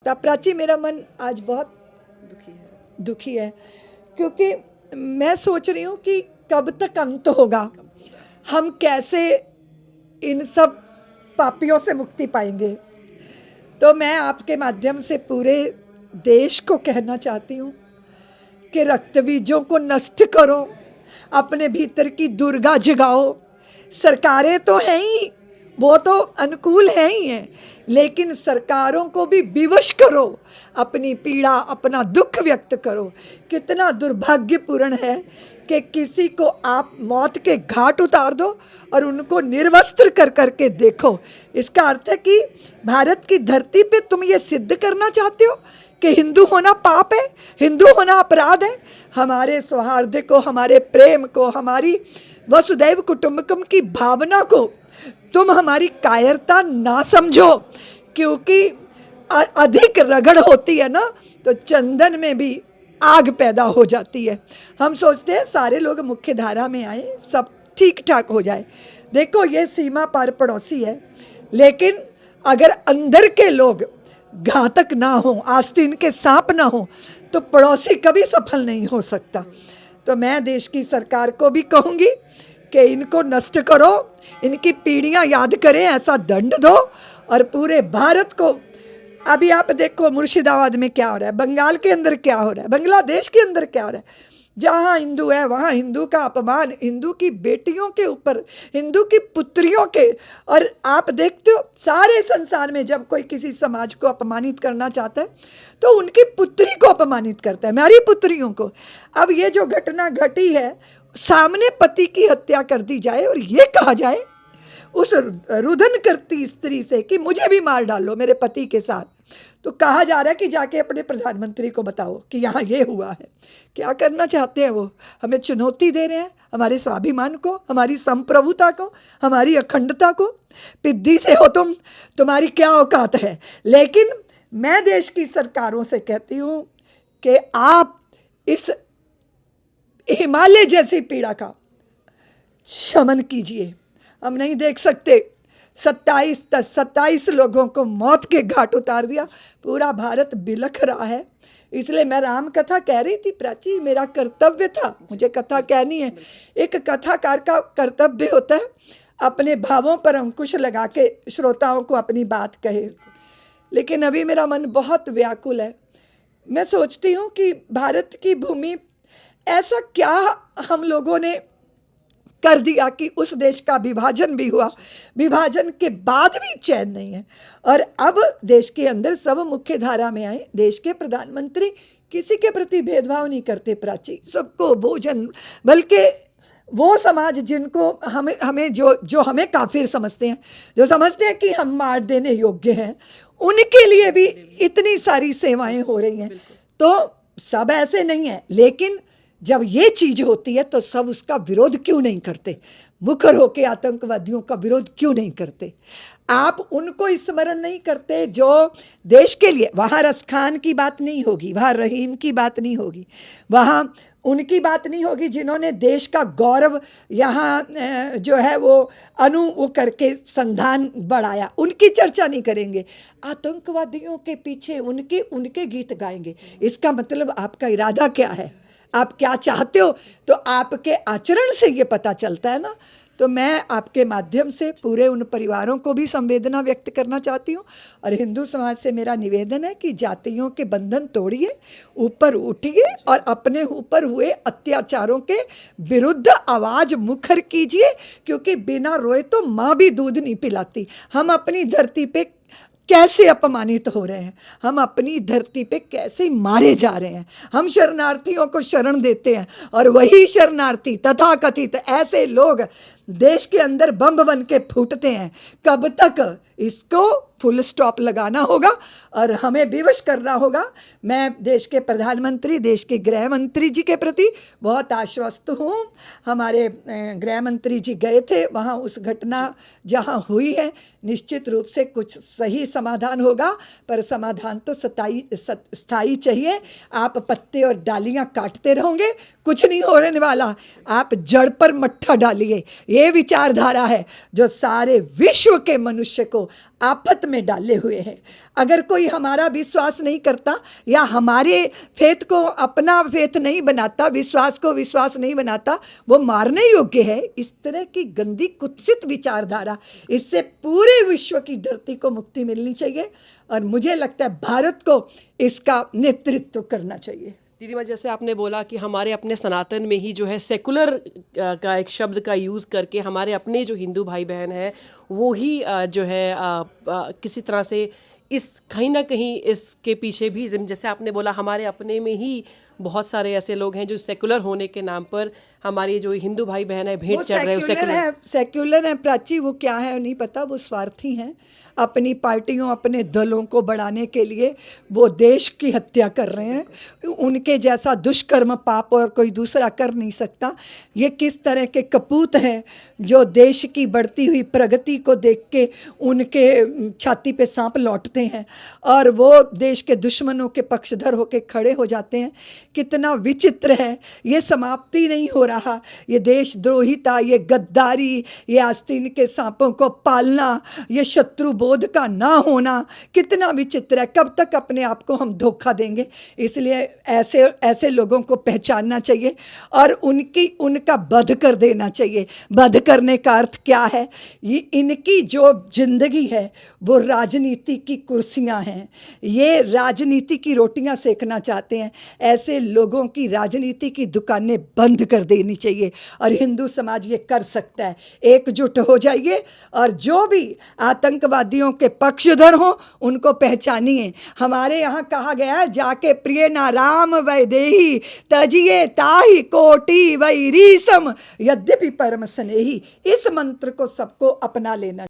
सकता। प्राची, मेरा मन आज बहुत दुखी है क्योंकि मैं सोच रही हूँ कि कब तक अंत होगा, हम कैसे इन सब पापियों से मुक्ति पाएंगे। तो मैं आपके माध्यम से पूरे देश को कहना चाहती हूँ कि रक्त बीजों को नष्ट करो, अपने भीतर की दुर्गा जगाओ। सरकारें तो हैं ही, वो तो अनुकूल हैं ही हैं, लेकिन सरकारों को भी विवश करो, अपनी पीड़ा, अपना दुख व्यक्त करो। कितना दुर्भाग्यपूर्ण है कि किसी को आप मौत के घाट उतार दो और उनको निर्वस्त्र कर करके देखो। इसका अर्थ है कि भारत की धरती पे तुम ये सिद्ध करना चाहते हो कि हिंदू होना पाप है, हिंदू होना अपराध है। हमारे सौहार्द को, हमारे प्रेम को, हमारी वसुदैव कुटुंबकम की भावना को तुम हमारी कायरता ना समझो, क्योंकि अधिक रगड़ होती है ना तो चंदन में भी आग पैदा हो जाती है। हम सोचते हैं सारे लोग मुख्य धारा में आए, सब ठीक ठाक हो जाए। देखो, ये सीमा पार पड़ोसी है, लेकिन अगर अंदर के लोग घातक ना हो, आस्तीन के सांप ना हो, तो पड़ोसी कभी सफल नहीं हो सकता। तो मैं देश की सरकार को भी कहूँगी कि इनको नष्ट करो, इनकी पीढ़ियाँ याद करें, ऐसा दंड दो और पूरे भारत को। अभी आप देखो मुर्शिदाबाद में क्या हो रहा है, बंगाल के अंदर क्या हो रहा है, बांग्लादेश के अंदर क्या हो रहा है। जहाँ हिंदू है वहाँ हिंदू का अपमान, हिंदू की बेटियों के ऊपर, हिंदू की पुत्रियों के। और आप देखते हो सारे संसार में जब कोई किसी समाज को अपमानित करना चाहता है तो उनकी पुत्री को अपमानित करता है, हमारी पुत्रियों को। अब ये जो घटना घटी है, सामने पति की हत्या कर दी जाए और ये कहा जाए उस रुदन करती स्त्री से कि मुझे भी मार डालो मेरे पति के साथ, तो कहा जा रहा है कि जाके अपने प्रधानमंत्री को बताओ कि यहाँ ये हुआ है। क्या करना चाहते हैं वो? हमें चुनौती दे रहे हैं, हमारे स्वाभिमान को, हमारी संप्रभुता को, हमारी अखंडता को। पिद्दी से हो तुम, तुम्हारी क्या औकात है। लेकिन मैं देश की सरकारों से कहती हूँ कि आप इस हिमालय जैसी पीड़ा का शमन कीजिए। हम नहीं देख सकते 27 लोगों को मौत के घाट उतार दिया, पूरा भारत बिलख रहा है। इसलिए मैं राम कथा कह रही थी प्राची, मेरा कर्तव्य था, मुझे कथा कहनी है। एक कथाकार का कर्तव्य होता है अपने भावों पर अंकुश लगा के श्रोताओं को अपनी बात कहे। लेकिन अभी मेरा मन बहुत व्याकुल है। मैं सोचती हूँ कि भारत की भूमि, ऐसा क्या हम लोगों ने कर दिया कि उस देश का विभाजन भी हुआ, विभाजन के बाद भी चैन नहीं है। और अब देश के अंदर सब मुख्य धारा में आए, देश के प्रधानमंत्री किसी के प्रति भेदभाव नहीं करते प्राची, सबको भोजन, बल्कि वो समाज जिनको हमें जो हमें काफिर समझते हैं, जो समझते हैं कि हम मार देने योग्य हैं, उनके लिए भी इतनी सारी सेवाएं हो रही हैं। तो सब ऐसे नहीं है, लेकिन जब ये चीज होती है तो सब उसका विरोध क्यों नहीं करते? मुखर होके आतंकवादियों का विरोध क्यों नहीं करते? आप उनको स्मरण नहीं करते जो देश के लिए, वहाँ रसखान की बात नहीं होगी, वहाँ रहीम की बात नहीं होगी, वहाँ उनकी बात नहीं होगी जिन्होंने देश का गौरव यहाँ जो है वो करके संधान बढ़ाया, उनकी चर्चा नहीं करेंगे। आतंकवादियों के पीछे उनके गीत गाएंगे। इसका मतलब आपका इरादा क्या है, आप क्या चाहते हो? तो आपके आचरण से ये पता चलता है ना। तो मैं आपके माध्यम से पूरे उन परिवारों को भी संवेदना व्यक्त करना चाहती हूँ। और हिंदू समाज से मेरा निवेदन है कि जातियों के बंधन तोड़िए, ऊपर उठिए और अपने ऊपर हुए अत्याचारों के विरुद्ध आवाज़ मुखर कीजिए, क्योंकि बिना रोए तो माँ भी दूध नहीं पिलाती। हम अपनी धरती पे कैसे अपमानित हो रहे हैं, हम अपनी धरती पे कैसे मारे जा रहे हैं। हम शरणार्थियों को शरण देते हैं और वही शरणार्थी तथाकथित ऐसे लोग देश के अंदर बम बन के फूटते हैं। कब तक इसको फुल स्टॉप लगाना होगा और हमें विवश करना होगा। मैं देश के प्रधानमंत्री, देश के गृह मंत्री जी के प्रति बहुत आश्वस्त हूँ। हमारे गृह मंत्री जी गए थे वहाँ, उस घटना जहाँ हुई है निश्चित रूप से कुछ सही समाधान होगा, पर समाधान तो स्थायी चाहिए। आप पत्ते और डालियाँ काटते रहोगे, कुछ नहीं होने वाला। आप जड़ पर मट्ठा डालिए, ये विचारधारा है जो सारे विश्व के मनुष्य को आफत में डाले हुए है। अगर कोई हमारा विश्वास नहीं करता या हमारे फेथ को अपना फेथ नहीं बनाता, विश्वास को विश्वास नहीं बनाता, वो मारने योग्य है। इस तरह की गंदी कुत्सित विचारधारा, इससे पूरे विश्व की धरती को मुक्ति मिलनी चाहिए और मुझे लगता है भारत को इसका नेतृत्व करना चाहिए। दीदी माँ, जैसे आपने बोला कि हमारे अपने सनातन में ही जो है सेकुलर का एक शब्द का यूज़ करके हमारे अपने जो हिंदू भाई बहन हैं वो ही जो है किसी तरह से इस कहीं ना कहीं इसके पीछे भी जैसे आपने बोला हमारे अपने में ही बहुत सारे ऐसे लोग हैं जो सेकुलर होने के नाम पर हमारे जो हिंदू भाई बहन है भेंट चढ़ रहे हैं। सेक्युलर है प्राची, वो क्या है नहीं पता, वो स्वार्थी हैं। अपनी पार्टियों अपने दलों को बढ़ाने के लिए वो देश की हत्या कर रहे हैं। उनके जैसा दुष्कर्म पाप और कोई दूसरा कर नहीं सकता। ये किस तरह के कपूत हैं जो देश की बढ़ती हुई प्रगति को देख के उनके छाती पे सांप लौटते हैं और वो देश के दुश्मनों के पक्षधर होके खड़े हो जाते हैं। कितना विचित्र है, ये समाप्ति नहीं हो रहा। ये देशद्रोहिता, ये गद्दारी, ये आस्तीन के सांपों को पालना, ये शत्रु बोध का ना होना कितना विचित्र है। कब तक अपने आप को हम धोखा देंगे? इसलिए ऐसे लोगों को पहचानना चाहिए और उनका वध कर देना चाहिए। वध करने का अर्थ क्या है? ये इनकी जो जिंदगी है वो राजनीति की कुर्सियां हैं, ये राजनीति की रोटियां सेकना चाहते हैं। ऐसे लोगों की राजनीति की दुकानें बंद कर देनी चाहिए और हिंदू समाज ये कर सकता है। एकजुट हो जाइए और जो भी आतंकवादियों के पक्षधर हों उनको पहचानिए। हमारे यहाँ कहा गया है, जाके प्रिय ना राम वैदेही तजिए ताहि कोटि वैरीसम यद्यपि परम स्नेही। इस मंत्र को सबको अपना लेना